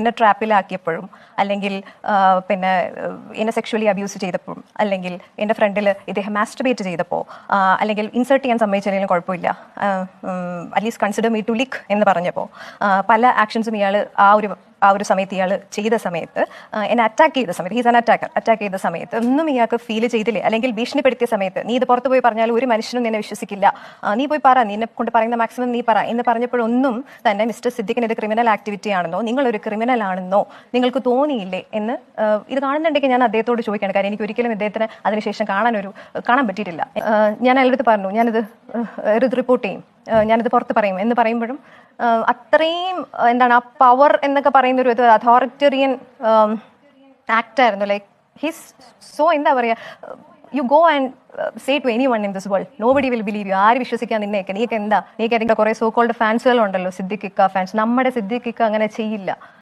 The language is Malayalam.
എന്നെ ട്രാപ്പിലാക്കിയപ്പോഴും അല്ലെങ്കിൽ പിന്നെ എന്നെ സെക്ഷുവലി അബ്യൂസ് ചെയ്തപ്പോഴും അല്ലെങ്കിൽ എൻ്റെ ഫ്രണ്ടിൽ ഇദ്ദേഹം മാസ്റ്റർബേറ്റ് ചെയ്തപ്പോൾ അല്ലെങ്കിൽ ഇൻസേർട്ട് ചെയ്യാൻ സമ്മതിച്ചില്ലെങ്കിലും കുഴപ്പമില്ല, അറ്റ്ലീസ്റ്റ് കൺസിഡർ മീ ടു ലിക്ക് എന്ന് പറഞ്ഞപ്പോൾ പല ആക്ഷൻസും ഇയാൾ ആ ഒരു സമയത്ത് ഇയാൾ ചെയ്ത സമയത്ത് എന്നെ അറ്റാക്ക് ചെയ്ത സമയത്ത്, ഹീസ് ആൻ അറ്റാക്ക് ചെയ്ത സമയത്ത് ഒന്നും ഇയാൾക്ക് ഫീൽ ചെയ്തില്ലേ? അല്ലെങ്കിൽ ഭീഷണിപ്പെടുത്തിയ സമയത്ത് നീ ഇത് പുറത്ത് പോയി പറഞ്ഞാൽ ഒരു മനുഷ്യനും നിന്നെ വിശ്വസിക്കില്ല, നീ പോയി പറ, നിന്നെ കൊണ്ട് പറയുന്ന മാക്സിമം നീ പറ എന്ന് പറഞ്ഞപ്പോഴൊന്നും തന്നെ മിസ്റ്റർ സിദ്ദിഖിന് ഇത് ക്രിമിനൽ ആക്ടിവിറ്റി ആണെന്നോ നിങ്ങളൊരു ക്രിമിനൽ ആണെന്നോ നിങ്ങൾക്ക് തോന്നിയില്ലേ എന്ന് ഇത് കാണുന്നുണ്ടെങ്കിൽ ഞാൻ അദ്ദേഹത്തോട് ചോദിക്കുകയാണ്. കാര്യം എനിക്ക് ഒരിക്കലും ഇദ്ദേഹത്തിന് അതിനുശേഷം കാണാൻ പറ്റിയിട്ടില്ല. ഞാൻ അയാളുടെ പറഞ്ഞു ഞാനിത് റിപ്പോർട്ട് ചെയ്യും, ഞാനിത് പുറത്ത് പറയും എന്ന് പറയുമ്പോഴും അത്രയും എന്താണ് ആ പവർ എന്നൊക്കെ പറയുന്ന ഒരു അതോറിറ്റേറിയൻ ആക്ടായിരുന്നു. ലൈക്ക് ഹിസ് സോ എന്താ പറയുക, you go and say to anyone in this world, nobody will believe you. ആര് വിശ്വസിക്കാൻ നിന്നെയൊക്കെ? നീക്ക് എന്താ, നീക്ക് ഏതെങ്കിലും കുറേ സോ കോൾഡ് ഫാൻസുകളുണ്ടല്ലോ, സിദ്ദിഖ് ഇക്ക ഫാൻസ്. നമ്മുടെ സിദ്ദിഖ് ഇക്ക അങ്ങനെ ചെയ്യില്ല.